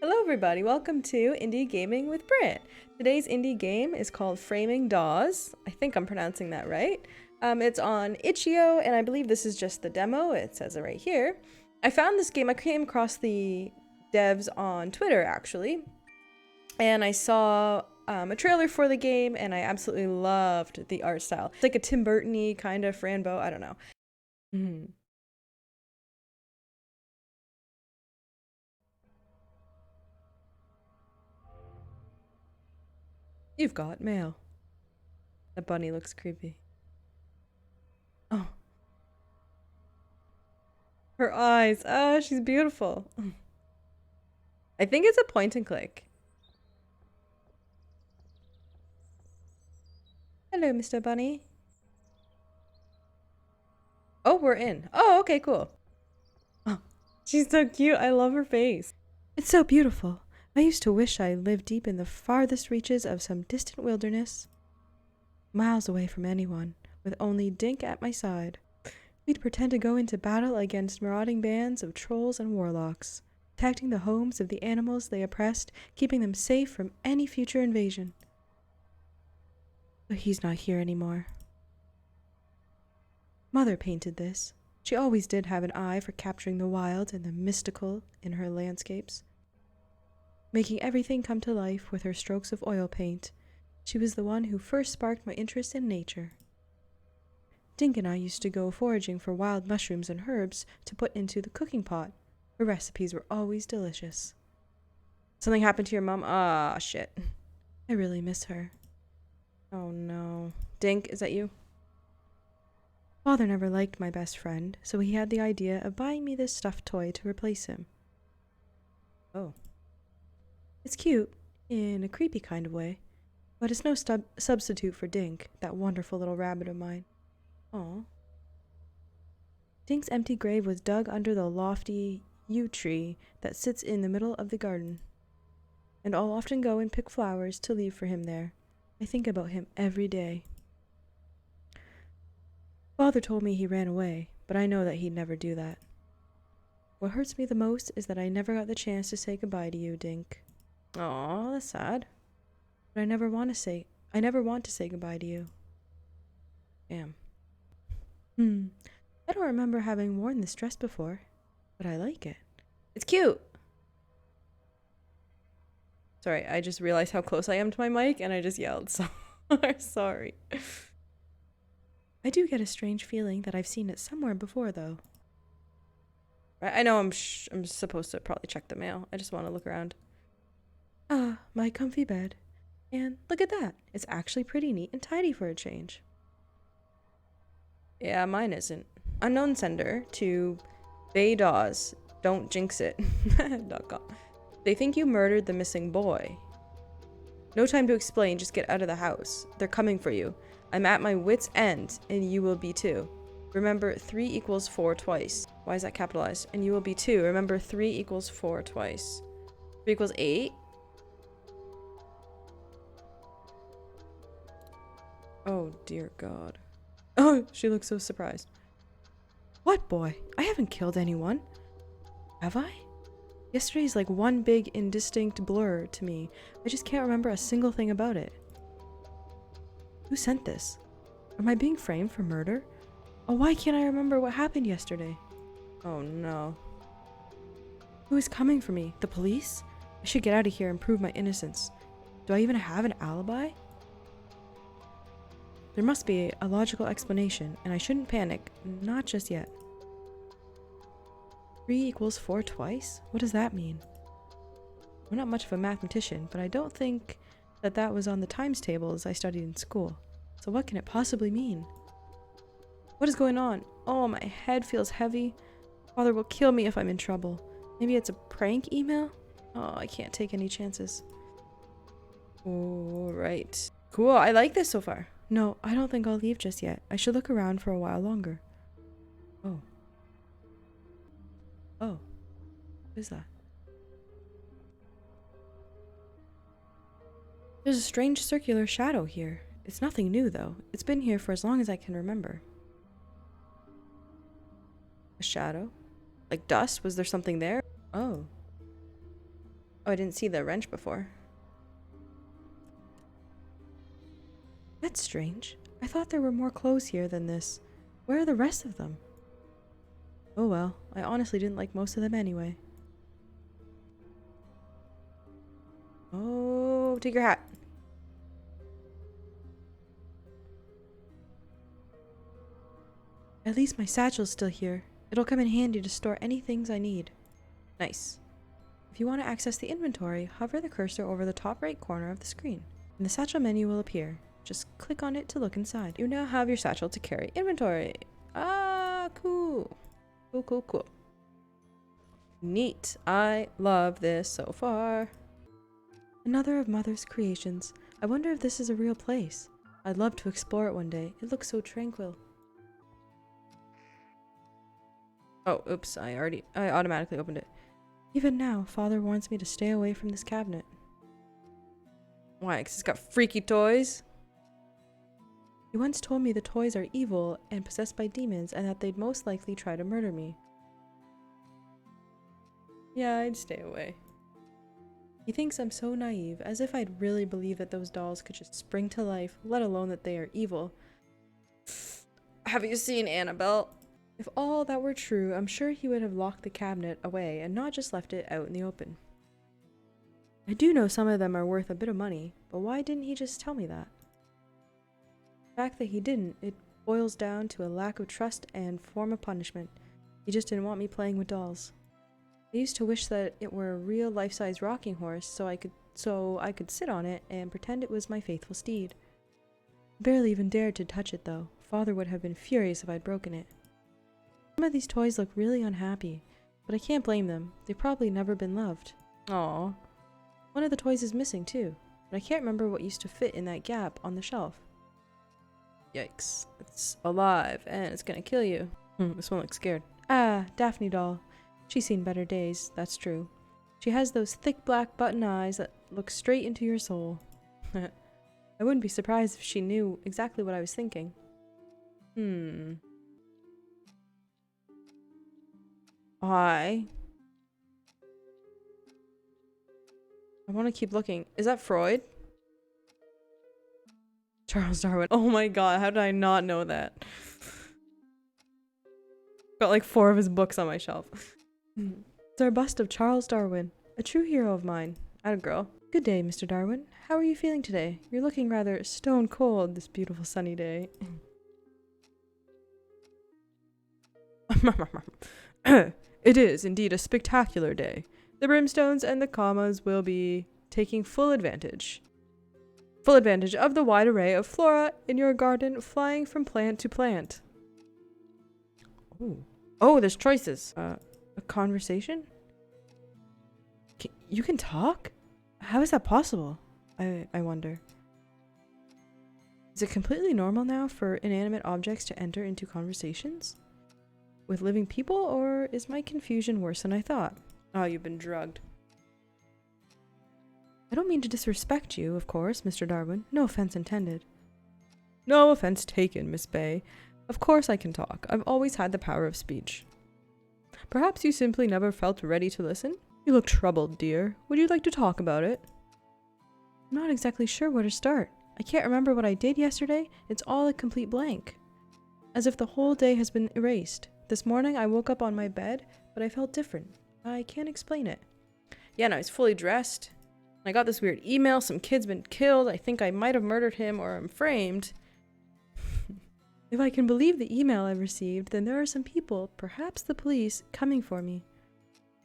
Hello everybody, welcome to Indie Gaming with Brit. Today's indie game is called Bay Dawes. I think I'm pronouncing that right. It's on itch.io and I believe this is just the demo. It says it right here. I found this game, I came across the devs on Twitter actually. And I saw a trailer for the game and I absolutely loved the art style. It's like a Tim Burton-y kind of Frambo, I don't know. You've got mail. The bunny looks creepy. Oh. Her eyes. Oh, she's beautiful. I think it's a point and click. Hello, Mr. Bunny. Oh, we're in. Oh, okay, cool. Oh, she's so cute. I love her face. It's so beautiful. I used to wish I lived deep in the farthest reaches of some distant wilderness. Miles away from anyone, with only Dink at my side. We'd pretend to go into battle against marauding bands of trolls and warlocks, protecting the homes of the animals they oppressed, keeping them safe from any future invasion. But he's not here anymore. Mother painted this. She always did have an eye for capturing the wild and the mystical in her landscapes. Making everything come to life with her strokes of oil paint, she was the one who first sparked my interest in nature. Dink and I used to go foraging for wild mushrooms and herbs to put into the cooking pot. Her recipes were always delicious. Something happened to your mom? Ah, shit. I really miss her. Oh no. Dink, is that you? Father never liked my best friend, so he had the idea of buying me this stuffed toy to replace him. Oh. It's cute, in a creepy kind of way, but it's no substitute for Dink, that wonderful little rabbit of mine. Aw. Dink's empty grave was dug under the lofty yew tree that sits in the middle of the garden, and I'll often go and pick flowers to leave for him there. I think about him every day. Father told me he ran away, but I know that he'd never do that. What hurts me the most is that I never got the chance to say goodbye to you, Dink. Aw, that's sad. But I never want to say goodbye to you. Damn. I don't remember having worn this dress before, but I like it. It's cute! Sorry, I just realized how close I am to my mic and I just yelled, so sorry. I do get a strange feeling that I've seen it somewhere before, though. I know I'm supposed to probably check the mail. I just want to look around. Ah, my comfy bed. And look at that. It's actually pretty neat and tidy for a change. Yeah, mine isn't. Unknown sender to Bay Dawes. Don't jinx it. .com. They think you murdered the missing boy. No time to explain, just get out of the house. They're coming for you. I'm at my wit's end, and you will be too. Remember, 3 equals 4 twice. Why is that capitalized? And you will be too. Remember, 3 equals 4 twice. 3 equals 8? Oh, dear God. Oh, she looks so surprised. What boy? I haven't killed anyone. Have I? Yesterday's like one big indistinct blur to me. I just can't remember a single thing about it. Who sent this? Am I being framed for murder? Oh, why can't I remember what happened yesterday? Oh no. Who is coming for me? The police? I should get out of here and prove my innocence. Do I even have an alibi? There must be a logical explanation, and I shouldn't panic. Not just yet. 3 equals 4 twice? What does that mean? I'm not much of a mathematician, but I don't think that was on the times tables I studied in school. So what can it possibly mean? What is going on? Oh, my head feels heavy. Father will kill me if I'm in trouble. Maybe it's a prank email? Oh, I can't take any chances. Alright. Cool, I like this so far. No, I don't think I'll leave just yet. I should look around for a while longer. Oh. Oh. What is that? There's a strange circular shadow here. It's nothing new, though. It's been here for as long as I can remember. A shadow? Like dust? Was there something there? Oh. Oh, I didn't see the wrench before. That's strange. I thought there were more clothes here than this. Where are the rest of them? Oh well, I honestly didn't like most of them anyway. Oh, take your hat. At least my satchel's still here. It'll come in handy to store any things I need. Nice. If you want to access the inventory, hover the cursor over the top right corner of the screen, and the satchel menu will appear. Just click on it to look inside. You now have your satchel to carry inventory. Ah, cool. Cool, cool, cool. Neat. I love this so far. Another of Mother's creations. I wonder if this is a real place. I'd love to explore it one day. It looks so tranquil. Oh, oops. I automatically opened it. Even now, Father warns me to stay away from this cabinet. Why? 'Cause it's got freaky toys? He once told me the toys are evil and possessed by demons and that they'd most likely try to murder me. Yeah, I'd stay away. He thinks I'm so naive, as if I'd really believe that those dolls could just spring to life, let alone that they are evil. Have you seen Annabelle? If all that were true, I'm sure he would have locked the cabinet away and not just left it out in the open. I do know some of them are worth a bit of money, but why didn't he just tell me that? The fact that he didn't, it boils down to a lack of trust and form of punishment. He just didn't want me playing with dolls. I used to wish that it were a real life-size rocking horse so I could sit on it and pretend it was my faithful steed. I barely even dared to touch it though. Father would have been furious if I'd broken it. Some of these toys look really unhappy, but I can't blame them. They've probably never been loved. Aww. One of the toys is missing too, but I can't remember what used to fit in that gap on the shelf. Yikes. It's alive and it's gonna kill you. This one looks scared. Ah, Daphne doll. She's seen better days, that's true. She has those thick black button eyes that look straight into your soul. I wouldn't be surprised if she knew exactly what I was thinking. I want to keep looking. Is that Freud? Charles Darwin. Oh my god, how did I not know that? Got like 4 of his books on my shelf. It's our bust of Charles Darwin, a true hero of mine. Atta girl. Good day, Mr. Darwin. How are you feeling today? You're looking rather stone cold this beautiful sunny day. It is indeed a spectacular day. The brimstones and the commas will be taking full advantage of the wide array of flora in your garden, flying from plant to plant. Oh, there's choices. A conversation? You can talk? How is that possible? I wonder. Is it completely normal now for inanimate objects to enter into conversations with living people, or is my confusion worse than I thought? Oh, you've been drugged. I don't mean to disrespect you, of course, Mr. Darwin. No offense intended. No offense taken, Miss Bay. Of course I can talk. I've always had the power of speech. Perhaps you simply never felt ready to listen? You look troubled, dear. Would you like to talk about it? I'm not exactly sure where to start. I can't remember what I did yesterday. It's all a complete blank. As if the whole day has been erased. This morning I woke up on my bed, but I felt different. I can't explain it. Yeah, and I was fully dressed. I got this weird email. Some kid's been killed. I think I might have murdered him or I'm framed. If I can believe the email I received, then there are some people, perhaps the police, coming for me.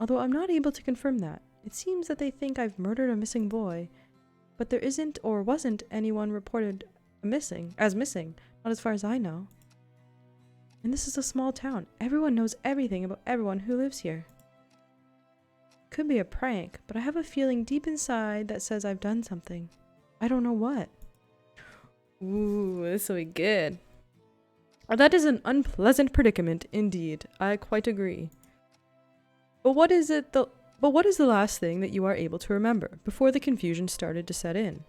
Although I'm not able to confirm that. It seems that they think I've murdered a missing boy, but there isn't or wasn't anyone reported missing, not as far as I know. And this is a small town. Everyone knows everything about everyone who lives here. It could be a prank, but I have a feeling deep inside that says I've done something. I don't know what. Ooh, this will be good. That is an unpleasant predicament indeed. I quite agree. But what is the last thing that you are able to remember before the confusion started to set in?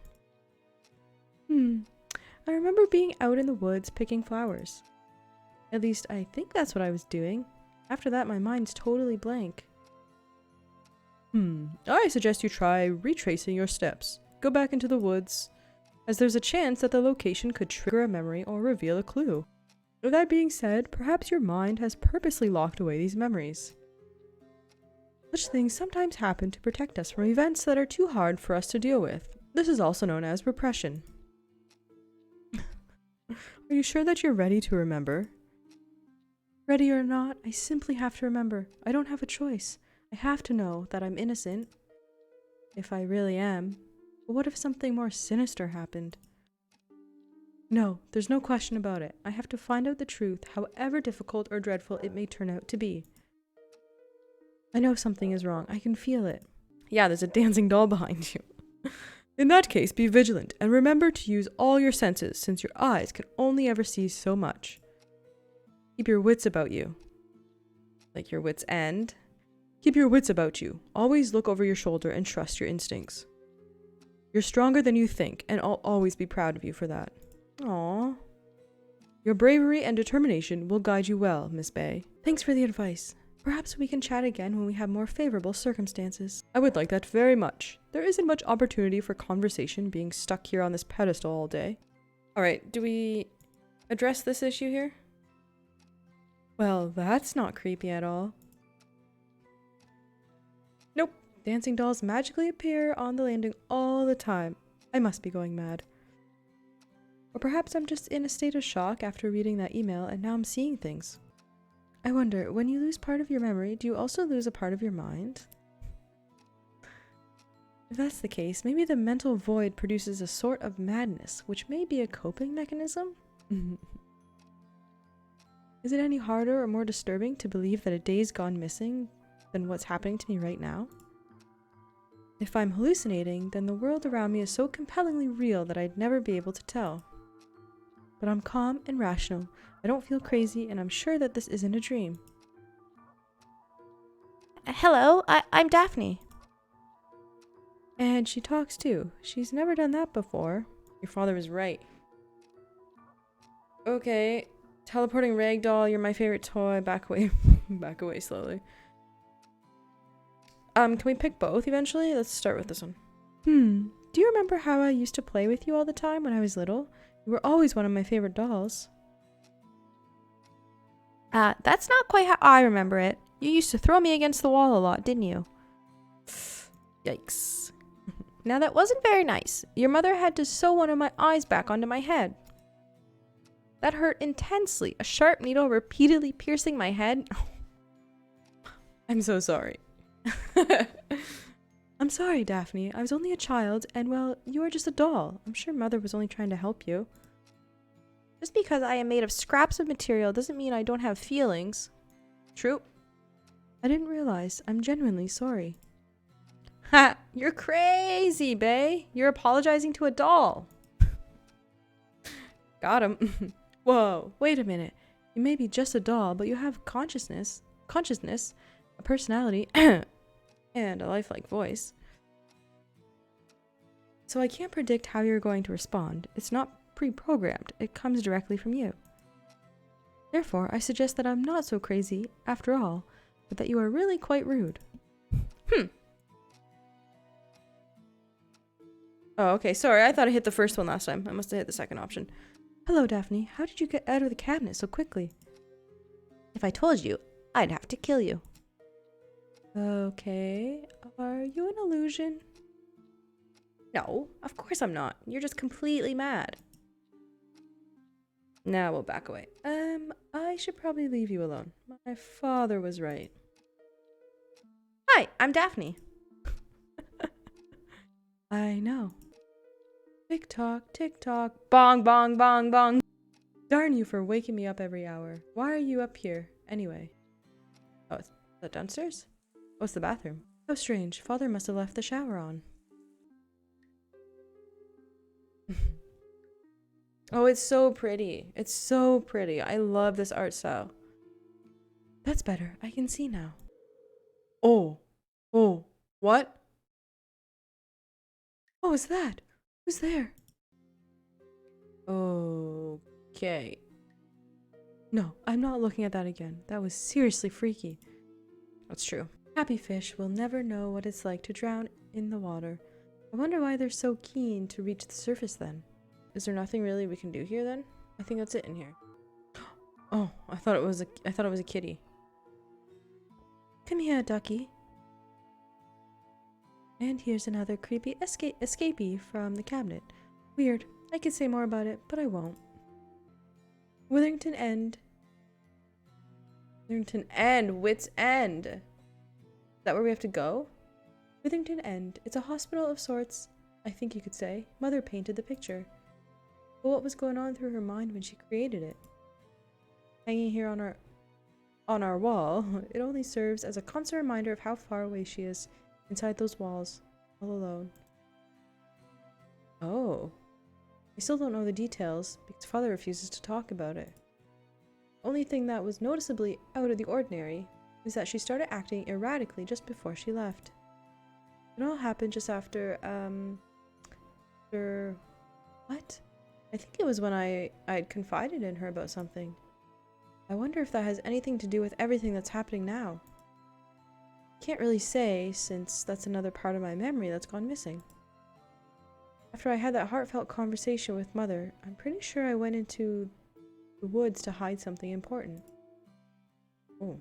I remember being out in the woods picking flowers. At least I think that's what I was doing. After that, my mind's totally blank. I suggest you try retracing your steps. Go back into the woods, as there's a chance that the location could trigger a memory or reveal a clue. With that being said, perhaps your mind has purposely locked away these memories. Such things sometimes happen to protect us from events that are too hard for us to deal with. This is also known as repression. Are you sure that you're ready to remember? Ready or not, I simply have to remember. I don't have a choice. I have to know that I'm innocent. If I really am. But what if something more sinister happened? No, there's no question about it. I have to find out the truth, however difficult or dreadful it may turn out to be. I know something is wrong. I can feel it. Yeah, there's a dancing doll behind you. In that case, be vigilant and remember to use all your senses since your eyes can only ever see so much. Keep your wits about you. Like your wits' end. Keep your wits about you. Always look over your shoulder and trust your instincts. You're stronger than you think, and I'll always be proud of you for that. Aww. Your bravery and determination will guide you well, Miss Bay. Thanks for the advice. Perhaps we can chat again when we have more favorable circumstances. I would like that very much. There isn't much opportunity for conversation being stuck here on this pedestal all day. Alright, do we address this issue here? Well, that's not creepy at all. Nope. Dancing dolls magically appear on the landing all the time. I must be going mad. Or perhaps I'm just in a state of shock after reading that email and now I'm seeing things. I wonder, when you lose part of your memory, do you also lose a part of your mind? If that's the case, maybe the mental void produces a sort of madness, which may be a coping mechanism? Is it any harder or more disturbing to believe that a day's gone missing than what's happening to me right now? If I'm hallucinating, then the world around me is so compellingly real that I'd never be able to tell. But I'm calm and rational. I don't feel crazy, and I'm sure that this isn't a dream. Hello, I'm Daphne. And she talks too. She's never done that before. Your father was right. Okay. Teleporting ragdoll, you're my favorite toy. Back away. Back away slowly. Can we pick both eventually? Let's start with this one. Do you remember how I used to play with you all the time when I was little? You were always one of my favorite dolls. That's not quite how I remember it. You used to throw me against the wall a lot, didn't you? Yikes. Now that wasn't very nice. Your mother had to sew one of my eyes back onto my head. That hurt intensely, a sharp needle repeatedly piercing my head. I'm so sorry. I'm sorry, Daphne. I was only a child, and well, you are just a doll. I'm sure Mother was only trying to help you. Just because I am made of scraps of material doesn't mean I don't have feelings. True. I didn't realize. I'm genuinely sorry. Ha! You're crazy, Bay. You're apologizing to a doll. Got him. Whoa, wait a minute. You may be just a doll, but you have consciousness, a personality, and a lifelike voice. So I can't predict how you're going to respond. It's not pre-programmed. It comes directly from you. Therefore, I suggest that I'm not so crazy after all, but that you are really quite rude. Oh, okay. Sorry, I thought I hit the first one last time. I must have hit the second option. Hello, Daphne. How did you get out of the cabinet so quickly? If I told you, I'd have to kill you. Okay. Are you an illusion? No, of course I'm not. You're just completely mad. Now we'll back away. I should probably leave you alone. My father was right. Hi, I'm Daphne. I know. Tick tock, bong, bong, bong, bong. Darn you for waking me up every hour. Why are you up here, anyway? Oh, is that downstairs? Oh, it's the bathroom. How strange. Father must have left the shower on. Oh, it's so pretty. It's so pretty. I love this art style. That's better. I can see now. Oh. Oh. What? What was that? Who's there? Okay. No, I'm not looking at that again. That was seriously freaky. That's true. Happy fish will never know what it's like to drown in the water. I wonder why they're so keen to reach the surface then. Is there nothing really we can do here then? I think that's it in here. Oh, I thought it was a kitty. Come here, ducky. And here's another creepy escapee from the cabinet. Weird. I could say more about it, but I won't. Witherington End. Witherington End, Wits End. Is that where we have to go? Witherington End. It's a hospital of sorts, I think you could say. Mother painted the picture. But what was going on through her mind when she created it? Hanging here on our wall, it only serves as a constant reminder of how far away she is inside those walls, all alone. Oh. I still don't know the details because Father refuses to talk about it. The only thing that was noticeably out of the ordinary is that she started acting erratically just before she left. It all happened just after what? I think it was when I'd confided in her about something. I wonder if that has anything to do with everything that's happening now. Can't really say, since that's another part of my memory that's gone missing. After I had that heartfelt conversation with Mother, I'm pretty sure I went into the woods to hide something important. Oh.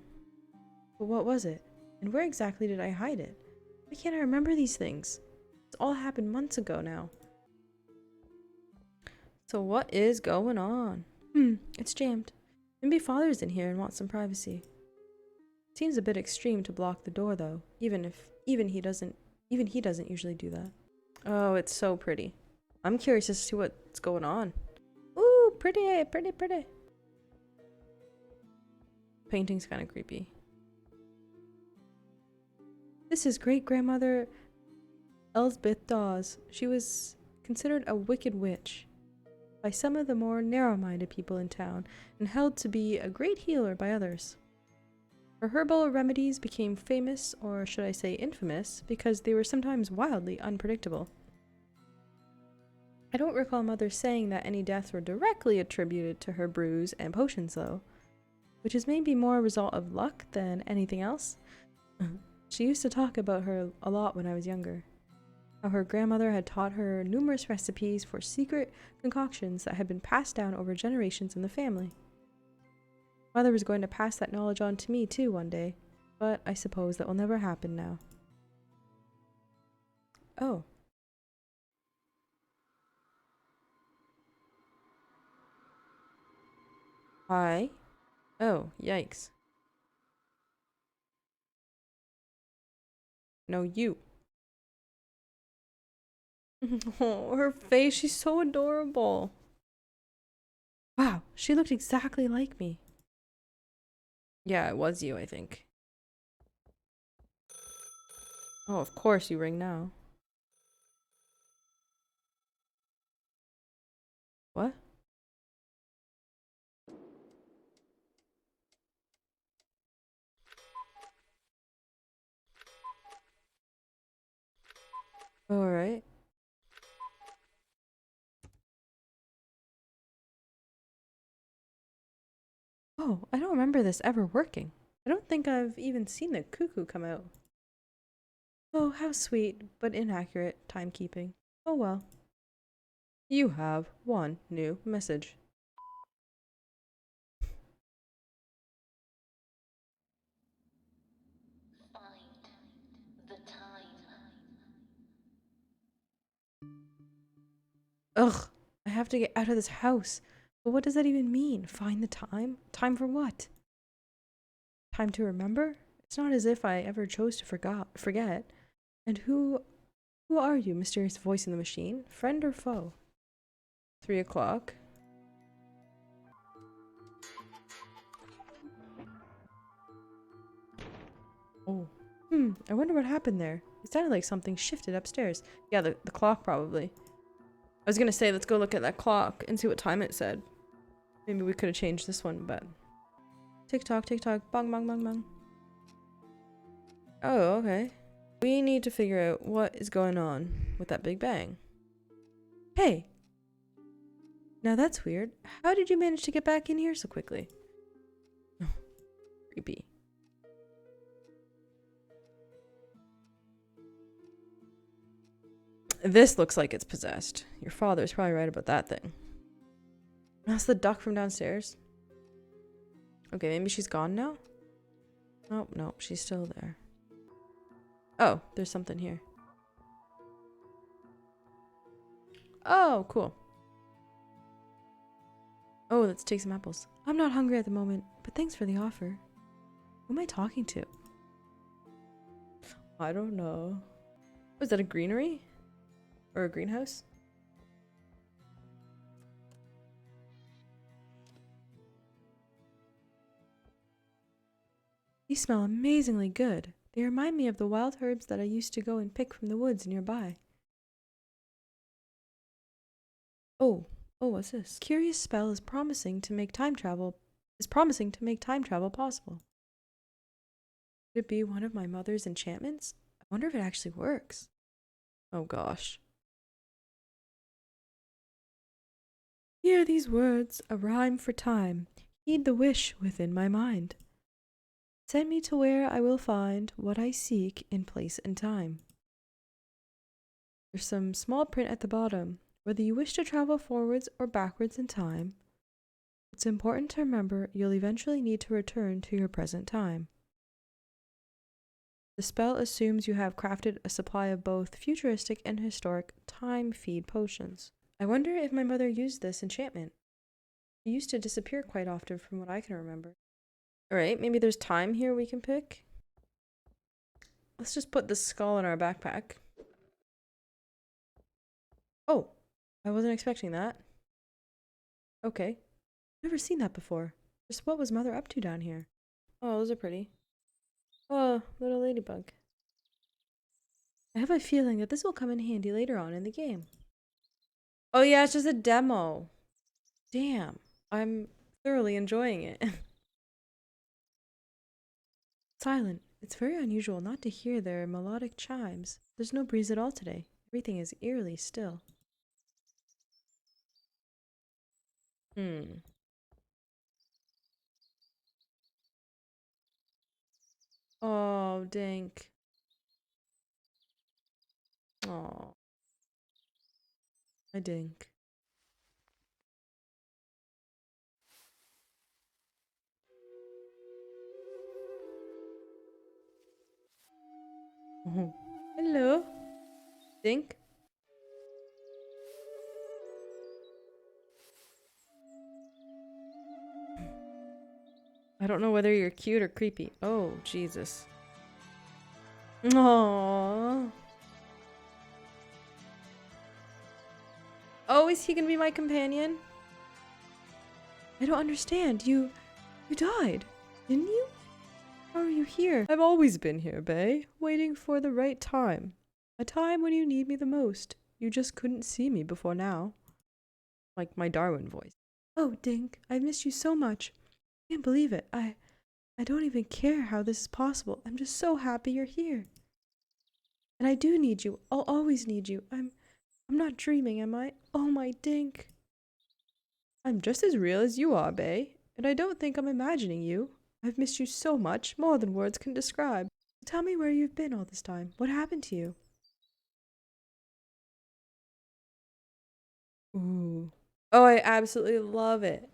But what was it? And where exactly did I hide it? Why can't I remember these things? It's all happened months ago now. So what is going on? It's jammed. Maybe Father's in here and wants some privacy. Seems a bit extreme to block the door though, even he doesn't usually do that. Oh, it's so pretty. I'm curious as to what's going on. Ooh, pretty, pretty, pretty. Painting's kind of creepy. This is great-grandmother Elsbeth Dawes. She was considered a wicked witch by some of the more narrow-minded people in town and held to be a great healer by others. Her herbal remedies became famous, or should I say infamous, because they were sometimes wildly unpredictable. I don't recall Mother saying that any deaths were directly attributed to her brews and potions though, which is maybe more a result of luck than anything else. She used to talk about her a lot when I was younger. How her grandmother had taught her numerous recipes for secret concoctions that had been passed down over generations in the family. Mother was going to pass that knowledge on to me too one day, but I suppose that will never happen now. Oh. Hi. Oh, yikes. No, you. Oh, her face, she's so adorable. Wow, she looked exactly like me. Yeah, it was you, I think. Oh, of course you ring now. What? Alright. Oh, I don't remember this ever working. I don't think I've even seen the cuckoo come out. Oh, how sweet, but inaccurate timekeeping. Oh well. You have one new message. Find the time. Ugh, I have to get out of this house. But what does that even mean? Find the time? Time for what? Time to remember? It's not as if I ever chose to forget. And who are you, mysterious voice in the machine? Friend or foe? 3 o'clock. Oh. I wonder what happened there. It sounded like something shifted upstairs. Yeah, the clock probably. I was gonna say, let's go look at that clock and see what time it said. Maybe we could have changed this one, but... Tick tock, bong, bong, bong, bong. Oh, okay. We need to figure out what is going on with that big bang. Hey! Now that's weird. How did you manage to get back in here so quickly? Creepy. This looks like it's possessed. Your father's probably right about that thing. That's the duck from downstairs. Okay, maybe she's gone now? Oh, no, she's still there. Oh, there's something here. Oh, cool. Oh, let's take some apples. I'm not hungry at the moment, but thanks for the offer. Who am I talking to? I don't know. Was that a greenery? Or a greenhouse? These smell amazingly good. They remind me of the wild herbs that I used to go and pick from the woods nearby. Oh, what's this? Curious spell is promising to make time travel possible. Could it be one of my mother's enchantments? I wonder if it actually works. Oh gosh. Hear these words, a rhyme for time. Heed the wish within my mind. Send me to where I will find what I seek in place and time. There's some small print at the bottom. Whether you wish to travel forwards or backwards in time, it's important to remember you'll eventually need to return to your present time. The spell assumes you have crafted a supply of both futuristic and historic time feed potions. I wonder if my mother used this enchantment. It used to disappear quite often from what I can remember. Alright, maybe there's time here we can pick. Let's just put the skull in our backpack. Oh, I wasn't expecting that. Okay. Never seen that before. Just what was Mother up to down here? Oh, those are pretty. Oh, little ladybug. I have a feeling that this will come in handy later on in the game. Oh yeah, it's just a demo. Damn. I'm thoroughly enjoying it. Silent. It's very unusual not to hear their melodic chimes. There's no breeze at all today. Everything is eerily still. Oh, Dink. Oh, I Dink. Oh. Hello, Dink. I don't know whether you're cute or creepy. Oh, Jesus. Aww. Oh, is he gonna be my companion? I don't understand. You died, didn't you? How are you here? I've always been here, Bay, waiting for the right time. A time when you need me the most. You just couldn't see me before now. Like my Darwin voice. Oh, Dink, I've missed you so much. I can't believe it. I don't even care how this is possible. I'm just so happy you're here. And I do need you. I'll always need you. I'm not dreaming, am I? Oh, my Dink. I'm just as real as you are, Bay, and I don't think I'm imagining you. I've missed you so much, more than words can describe. Tell me where you've been all this time. What happened to you? Ooh. Oh, I absolutely love it.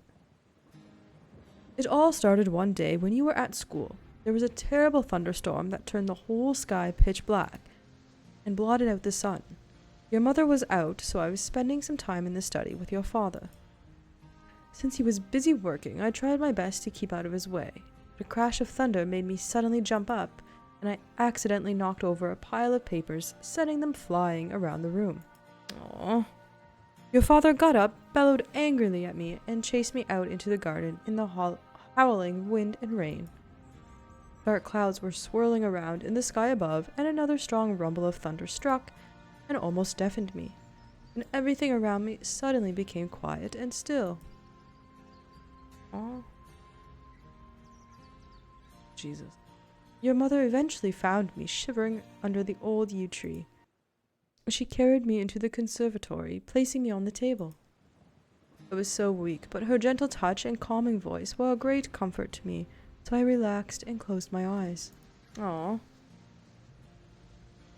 It all started one day when you were at school. There was a terrible thunderstorm that turned the whole sky pitch black and blotted out the sun. Your mother was out, so I was spending some time in the study with your father. Since he was busy working, I tried my best to keep out of his way. But a crash of thunder made me suddenly jump up, and I accidentally knocked over a pile of papers, setting them flying around the room. Aww. Your father got up, bellowed angrily at me, and chased me out into the garden in the howling wind and rain. Dark clouds were swirling around in the sky above, and another strong rumble of thunder struck and almost deafened me. And everything around me suddenly became quiet and still. Oh, Jesus. Your mother eventually found me shivering under the old yew tree. She carried me into the conservatory, placing me on the table. I was so weak, but her gentle touch and calming voice were a great comfort to me, so I relaxed and closed my eyes. Aww.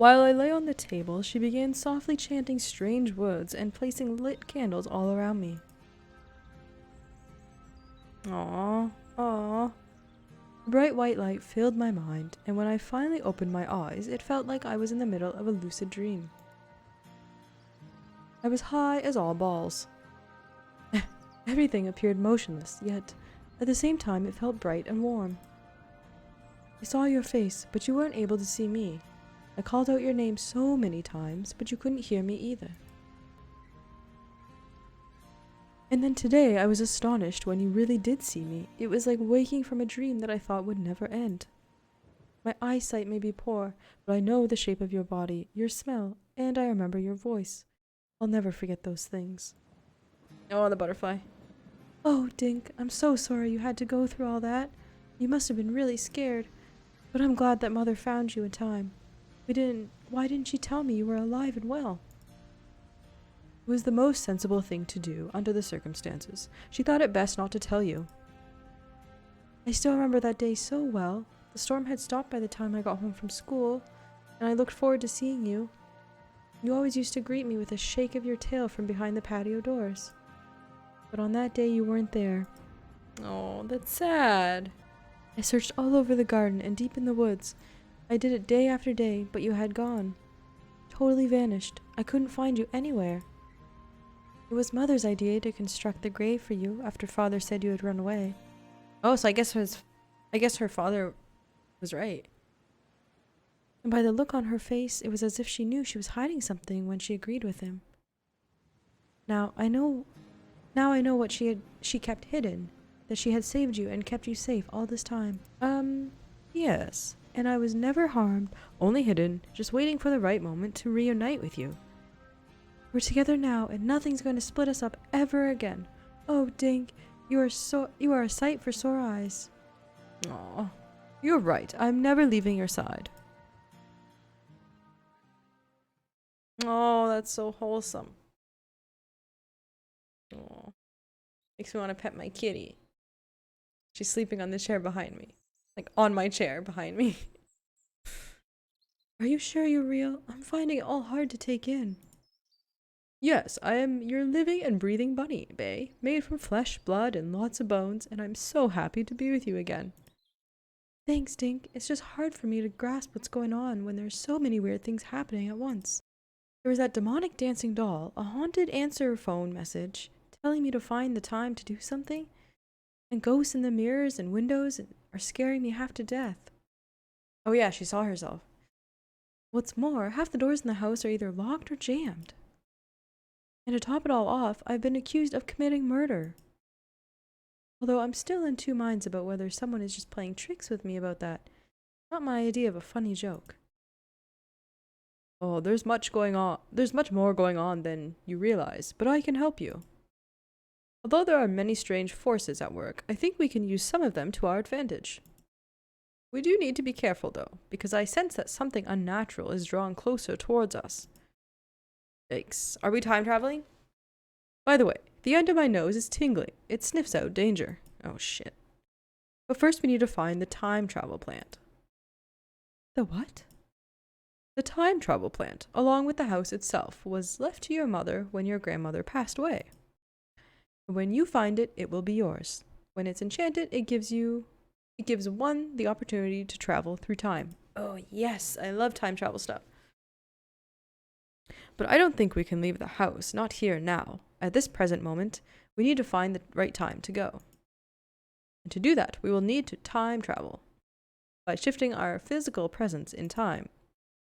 While I lay on the table, she began softly chanting strange words and placing lit candles all around me. Aww, aww. The bright white light filled my mind, and when I finally opened my eyes, it felt like I was in the middle of a lucid dream. I was high as all balls. Everything appeared motionless, yet at the same time it felt bright and warm. I saw your face, but you weren't able to see me. I called out your name so many times, but you couldn't hear me either. And then today I was astonished when you really did see me. It was like waking from a dream that I thought would never end. My eyesight may be poor, but I know the shape of your body, your smell, and I remember your voice. I'll never forget those things. Oh, the butterfly. Oh, Dink, I'm so sorry you had to go through all that. You must have been really scared. But I'm glad that Mother found you in time. Why didn't she tell me you were alive and well? It was the most sensible thing to do under the circumstances. She thought it best not to tell you. I still remember that day so well. The storm had stopped by the time I got home from school, and I looked forward to seeing you. You always used to greet me with a shake of your tail from behind the patio doors. But on that day you weren't there. Oh, that's sad. I searched all over the garden and deep in the woods. I did it day after day, but you had gone. Totally vanished. I couldn't find you anywhere. It was Mother's idea to construct the grave for you after Father said you had run away. Oh, so I guess her father was right. And by the look on her face, it was as if she knew she was hiding something when she agreed with him. Now I know what she kept hidden, that she had saved you and kept you safe all this time. Yes. And I was never harmed, only hidden, just waiting for the right moment to reunite with you. We're together now, and nothing's going to split us up ever again. Oh, Dink, you are a sight for sore eyes. Aw, you're right. I'm never leaving your side. Oh, that's so wholesome. Oh, makes me want to pet my kitty. She's sleeping on the chair behind me. Like, on my chair behind me. Are you sure you're real? I'm finding it all hard to take in. Yes, I am your living and breathing bunny, Bay, made from flesh, blood, and lots of bones, and I'm so happy to be with you again. Thanks, Dink. It's just hard for me to grasp what's going on when there's so many weird things happening at once. There was that demonic dancing doll, a haunted answer phone message telling me to find the time to do something, and ghosts in the mirrors and windows are scaring me half to death. Oh yeah, she saw herself. What's more, half the doors in the house are either locked or jammed. And to top it all off, I've been accused of committing murder. Although I'm still in two minds about whether someone is just playing tricks with me about that. Not my idea of a funny joke. Oh, there's much more going on than you realize, but I can help you. Although there are many strange forces at work, I think we can use some of them to our advantage. We do need to be careful though, because I sense that something unnatural is drawing closer towards us. Yikes. Are we time traveling? By the way, the end of my nose is tingling. It sniffs out danger. Oh shit. But first we need to find the time travel plant. The what? The time travel plant, along with the house itself, was left to your mother when your grandmother passed away. When you find it, it will be yours. When it's enchanted, it gives one the opportunity to travel through time. Oh yes, I love time travel stuff. But I don't think we can leave the house, not here now. At this present moment, we need to find the right time to go. And to do that, we will need to time travel. By shifting our physical presence in time,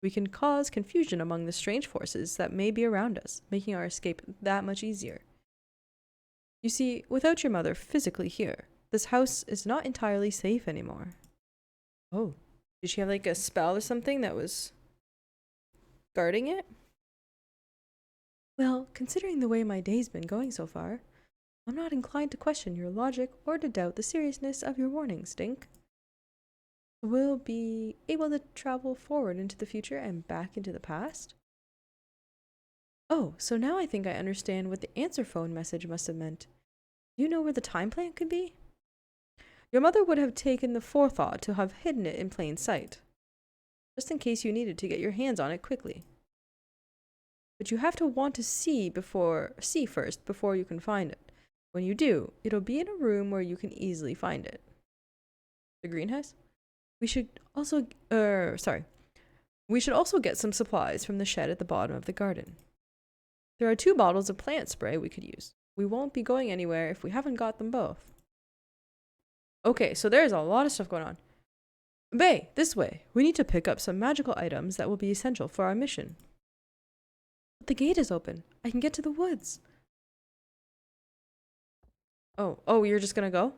we can cause confusion among the strange forces that may be around us, making our escape that much easier. You see, without your mother physically here, this house is not entirely safe anymore. Oh, did she have like a spell or something that was guarding it? Well, considering the way my day's been going so far, I'm not inclined to question your logic or to doubt the seriousness of your warnings, Dink. We'll be able to travel forward into the future and back into the past? Oh, so now I think I understand what the answer phone message must have meant. Do you know where the time plant could be? Your mother would have taken the forethought to have hidden it in plain sight. just in case you needed to get your hands on it quickly. But you have to want to see first before you can find it. When you do, it'll be in a room where you can easily find it. The greenhouse? We should also get some supplies from the shed at the bottom of the garden. There are 2 bottles of plant spray we could use. We won't be going anywhere if we haven't got them both. Okay, so there's a lot of stuff going on. Bay, this way. We need to pick up some magical items that will be essential for our mission. But the gate is open. I can get to the woods. Oh, you're just gonna go?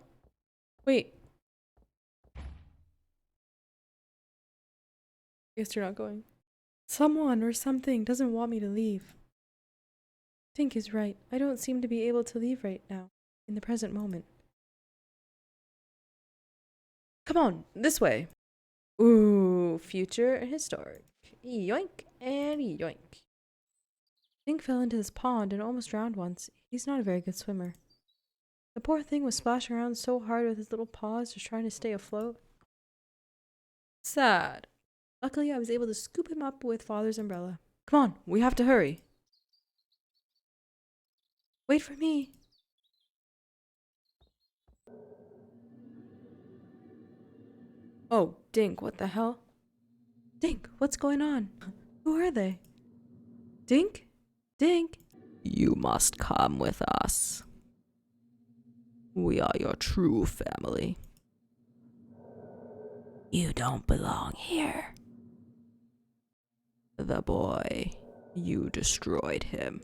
Wait. Guess you're not going. Someone or something doesn't want me to leave. Tink is right. I don't seem to be able to leave right now, in the present moment. Come on, this way. Ooh, future and historic. Yoink and yoink. Tink fell into this pond and almost drowned once. He's not a very good swimmer. The poor thing was splashing around so hard with his little paws just trying to stay afloat. Sad. Luckily, I was able to scoop him up with Father's umbrella. Come on, we have to hurry. Wait for me. Oh, Dink, what the hell? Dink, what's going on? Who are they? Dink? Dink? You must come with us. We are your true family. You don't belong here. The boy, you destroyed him.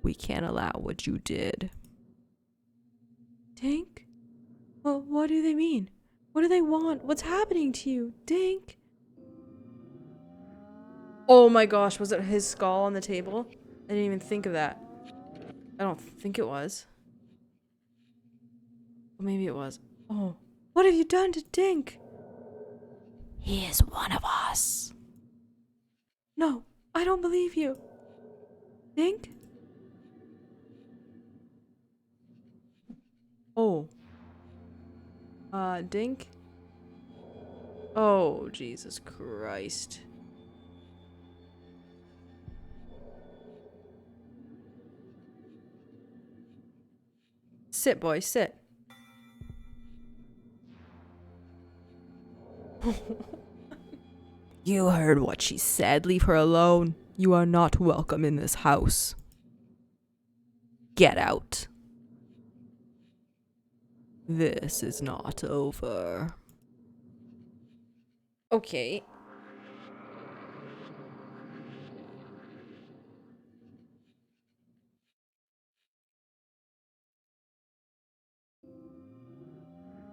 We can't allow what you did. Dink? Well, what do they mean? What do they want? What's happening to you? Dink? Oh my gosh, was it his skull on the table? I didn't even think of that. I don't think it was. Well, maybe it was. Oh, what have you done to Dink? He is one of us. No, I don't believe you. Dink? Oh. Dink? Oh, Jesus Christ. Sit, boy, sit. You heard what she said. Leave her alone. You are not welcome in this house. Get out. This is not over. Okay.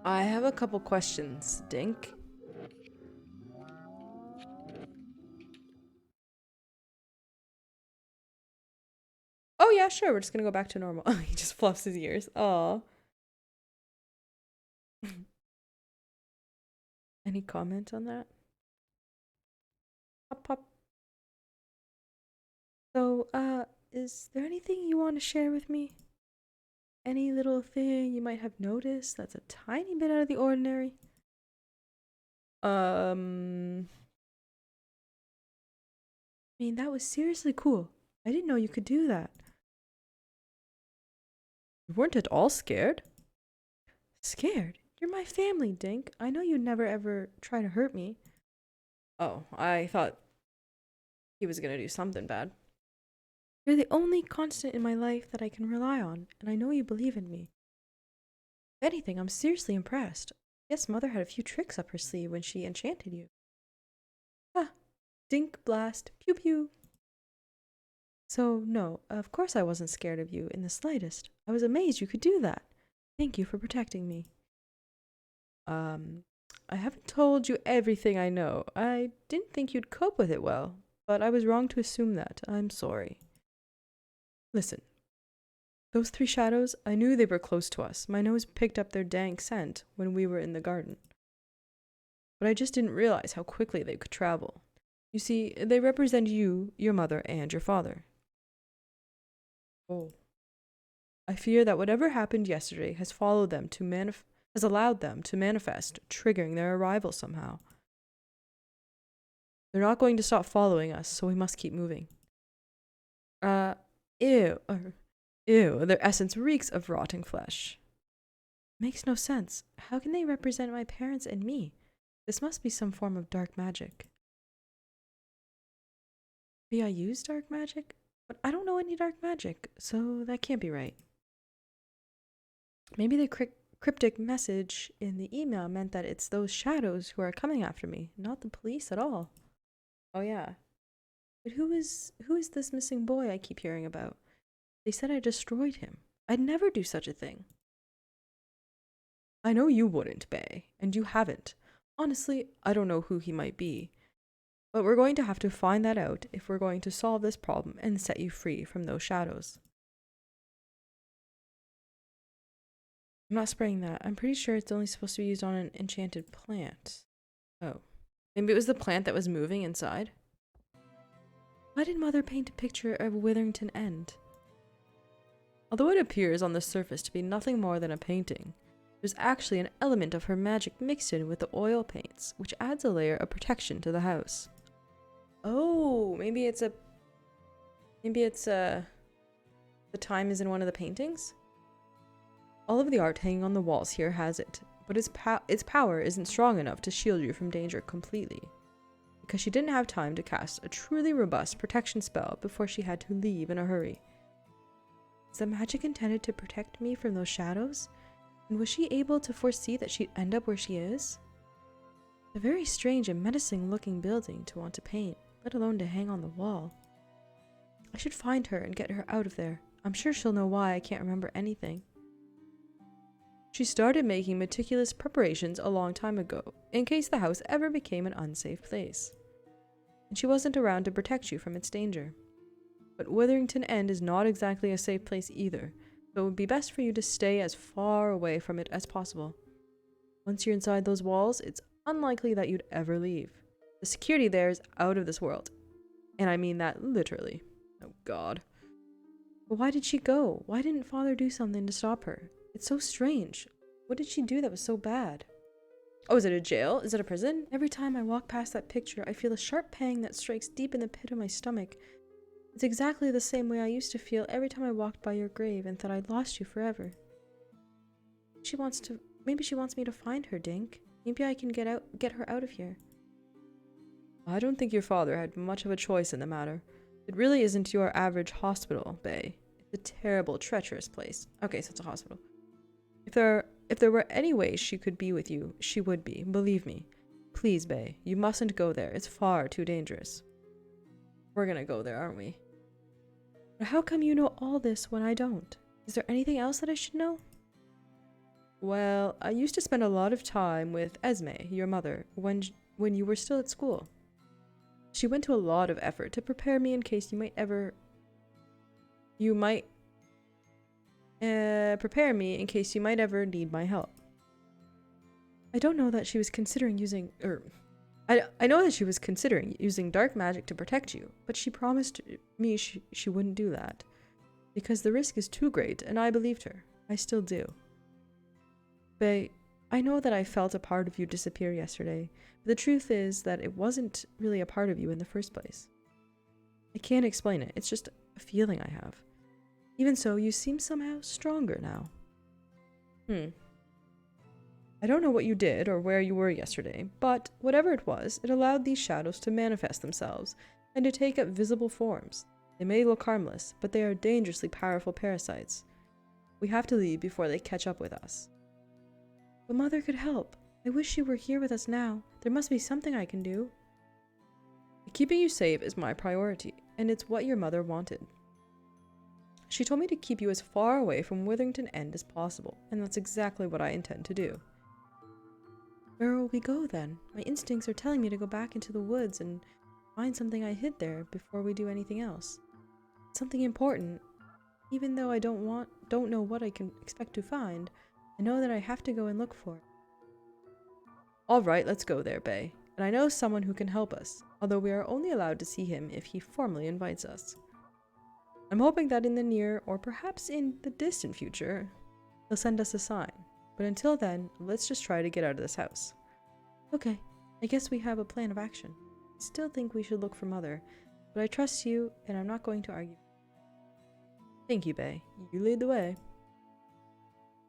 I have a couple questions, Dink. Oh yeah, sure, we're just gonna go back to normal. He just fluffs his ears. Aw. Any comment on that? Pop, pop. So, is there anything you want to share with me? Any little thing you might have noticed that's a tiny bit out of the ordinary? I mean, that was seriously cool. I didn't know you could do that. You weren't at all scared? Scared? You're my family, Dink. I know you'd never ever try to hurt me. Oh, I thought he was gonna do something bad. You're the only constant in my life that I can rely on, and I know you believe in me. If anything, I'm seriously impressed. Yes, Mother had a few tricks up her sleeve when she enchanted you. Ah, Dink blast, pew pew. So, no, of course I wasn't scared of you in the slightest. I was amazed you could do that. Thank you for protecting me. I haven't told you everything I know. I didn't think you'd cope with it well, but I was wrong to assume that. I'm sorry. Listen, those 3 shadows, I knew they were close to us. My nose picked up their dank scent when we were in the garden. But I just didn't realize how quickly they could travel. You see, they represent you, your mother, and your father. Oh. I fear that whatever happened yesterday has followed them to has allowed them to manifest, triggering their arrival somehow. They're not going to stop following us, so we must keep moving. Ew. Ew, their essence reeks of rotting flesh. Makes no sense. How can they represent my parents and me? This must be some form of dark magic. Maybe I use dark magic? But I don't know any dark magic, so that can't be right. Maybe the cryptic message in the email meant that it's those shadows who are coming after me, not the police at all. Oh yeah. But who is this missing boy I keep hearing about? They said I destroyed him. I'd never do such a thing. I know you wouldn't, Bay, and you haven't. Honestly, I don't know who he might be. But we're going to have to find that out if we're going to solve this problem and set you free from those shadows. I'm not spraying that. I'm pretty sure it's only supposed to be used on an enchanted plant. Oh. Maybe it was the plant that was moving inside? Why did Mother paint a picture of Witherington End? Although it appears on the surface to be nothing more than a painting, there's actually an element of her magic mixed in with the oil paints, which adds a layer of protection to the house. Oh, maybe the Thyme is in one of the paintings? All of the art hanging on the walls here has it, but its power isn't strong enough to shield you from danger completely, because she didn't have time to cast a truly robust protection spell before she had to leave in a hurry. Is the magic intended to protect me from those shadows? And was she able to foresee that she'd end up where she is? A very strange and menacing looking building to want to paint, let alone to hang on the wall. I should find her and get her out of there. I'm sure she'll know why I can't remember anything. She started making meticulous preparations a long time ago, in case the house ever became an unsafe place. And she wasn't around to protect you from its danger. But Witherington End is not exactly a safe place either, so it would be best for you to stay as far away from it as possible. Once you're inside those walls, it's unlikely that you'd ever leave. The security there is out of this world. And I mean that literally. Oh God. But why did she go? Why didn't Father do something to stop her? It's so strange. What did she do that was so bad? Oh, is it a jail? Is it a prison? Every time I walk past that picture, I feel a sharp pang that strikes deep in the pit of my stomach. It's exactly the same way I used to feel every time I walked by your grave and thought I'd lost you forever. Maybe she wants me to find her, Dink. Maybe I can get her out of here. I don't think your father had much of a choice in the matter. It really isn't your average hospital, Bay. It's a terrible, treacherous place. Okay, so it's a hospital. If there were any way she could be with you, she would be, believe me. Please, Bay, you mustn't go there. It's far too dangerous. We're gonna go there, aren't we? But how come you know all this when I don't? Is there anything else that I should know? Well, I used to spend a lot of time with Esme, your mother, when you were still at school. She went to a lot of effort to prepare me in case prepare me in case you might ever need my help. I don't know that she was considering using, I know that she was considering using dark magic to protect you, but she promised me she wouldn't do that, because the risk is too great, and I believed her. I still do. Bay, I know that I felt a part of you disappear yesterday, but the truth is that it wasn't really a part of you in the first place. I can't explain it, it's just a feeling I have. Even so, you seem somehow stronger now. I don't know what you did or where you were yesterday, but whatever it was, it allowed these shadows to manifest themselves and to take up visible forms. They may look harmless, but they are dangerously powerful parasites. We have to leave before they catch up with us. But Mother could help. I wish she were here with us now. There must be something I can do. Keeping you safe is my priority, and it's what your mother wanted. She told me to keep you as far away from Witherington End as possible, and that's exactly what I intend to do. Where will we go then? My instincts are telling me to go back into the woods and find something I hid there before we do anything else. Something important. Even though I don't know what I can expect to find, I know that I have to go and look for it. Alright, let's go there, Bay. And I know someone who can help us, although we are only allowed to see him if he formally invites us. I'm hoping that in the near, or perhaps in the distant future, he'll send us a sign. But until then, let's just try to get out of this house. Okay, I guess we have a plan of action. still think we should look for Mother, but I trust you and I'm not going to argue. Thank you, Bay. You lead the way.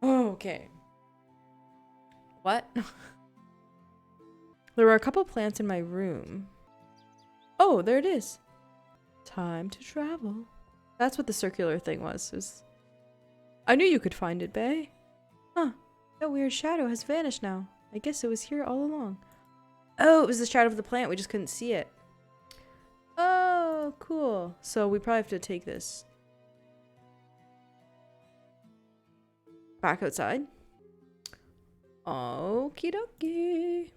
Okay. What? There were a couple plants in my room. Oh, there it is. Time to travel. That's what the circular thing was. I knew you could find it, Bay. Huh. That weird shadow has vanished now. I guess it was here all along. Oh, it was the shadow of the plant. We just couldn't see it. Oh, cool. So we probably have to take this back outside. Okie dokie.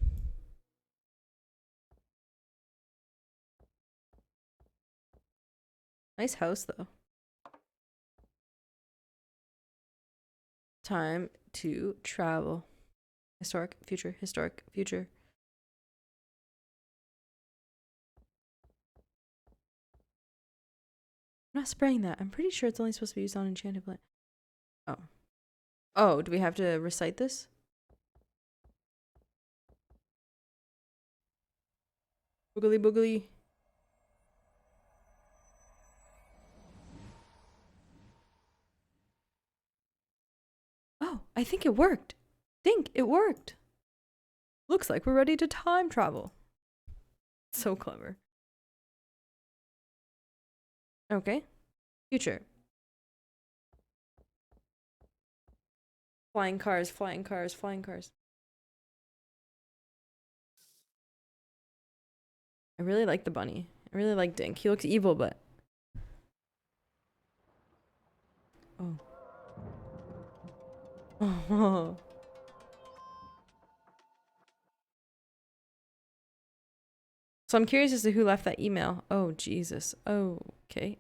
Nice house, though. Time to travel. Historic, future, historic, future. I'm not spraying that. I'm pretty sure it's only supposed to be used on enchanted plant. Oh. Oh, do we have to recite this? Boogly boogly. Oh, I think it worked. It worked. Looks like we're ready to time travel. So clever. Okay. Future. Flying cars, flying cars, flying cars. I really like the bunny. I really like Dink. He looks evil, but... Oh. Oh. So I'm curious as to who left that email. Oh, Jesus. Oh, okay.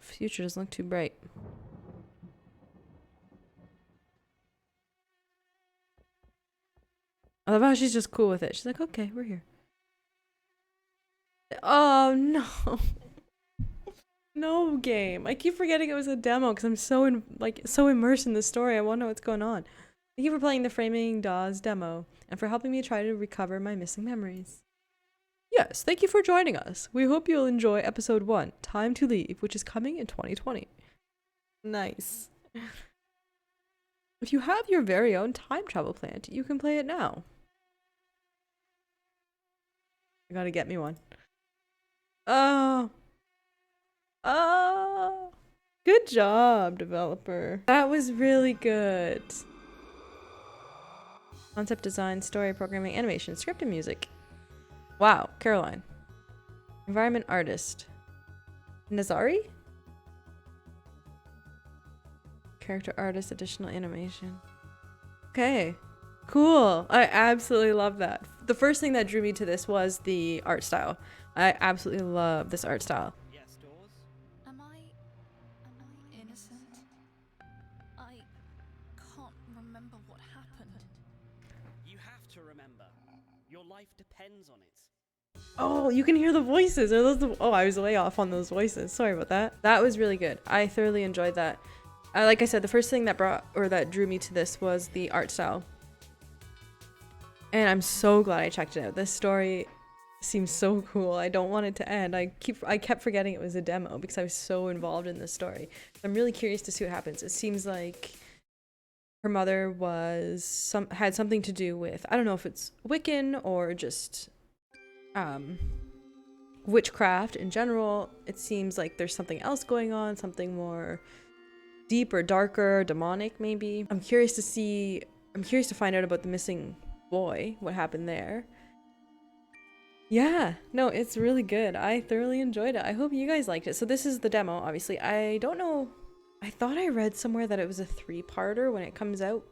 Future doesn't look too bright. I love how she's just cool with it. She's like, okay, we're here. Oh, no. No, game. I keep forgetting it was a demo because I'm so immersed in the story. I want to know what's going on. Thank you for playing the Framing Dawes demo and for helping me try to recover my missing memories. Yes, thank you for joining us. We hope you'll enjoy episode 1, Time to Leave, which is coming in 2020. Nice. If you have your very own time travel plant, you can play it now. You gotta get me one. Oh. Oh. Good job, developer. That was really good. Concept design, story, programming, animation, script, and music. Wow, Caroline. Environment artist. Nazari? Character artist, additional animation. Okay. Cool. I absolutely love that. The first thing that drew me to this was the art style. I absolutely love this art style. Yes, Dawes? Am I innocent? I can't remember what happened. You have to remember. Your life depends on it. Oh, you can hear the voices. Are those oh, I was way off on those voices. Sorry about that. That was really good. I thoroughly enjoyed that. Like I said, the first thing that drew me to this was the art style. And I'm so glad I checked it out. This story seems so cool. I don't want it to end. I kept forgetting it was a demo because I was so involved in this story. I'm really curious to see what happens. It seems like her mother had something to do with, I don't know if it's Wiccan or just witchcraft in general. It seems like there's something else going on, something more deep or darker, demonic maybe. I'm curious to find out about the missing boy, what happened there. Yeah, no, it's really good. I thoroughly enjoyed it. I hope you guys liked it. So this is the demo, obviously. I don't know, I thought I read somewhere that it was a 3-parter when it comes out,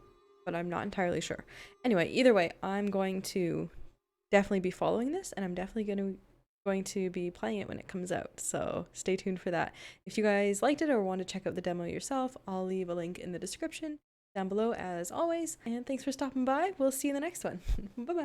but I'm not entirely sure. Anyway, either way, I'm going to definitely be following this, and I'm definitely going to be playing it when it comes out, so stay tuned for that. If you guys liked it or want to check out the demo yourself, I'll leave a link in the description down below as always, and thanks for stopping by. We'll see you in the next one. Bye bye.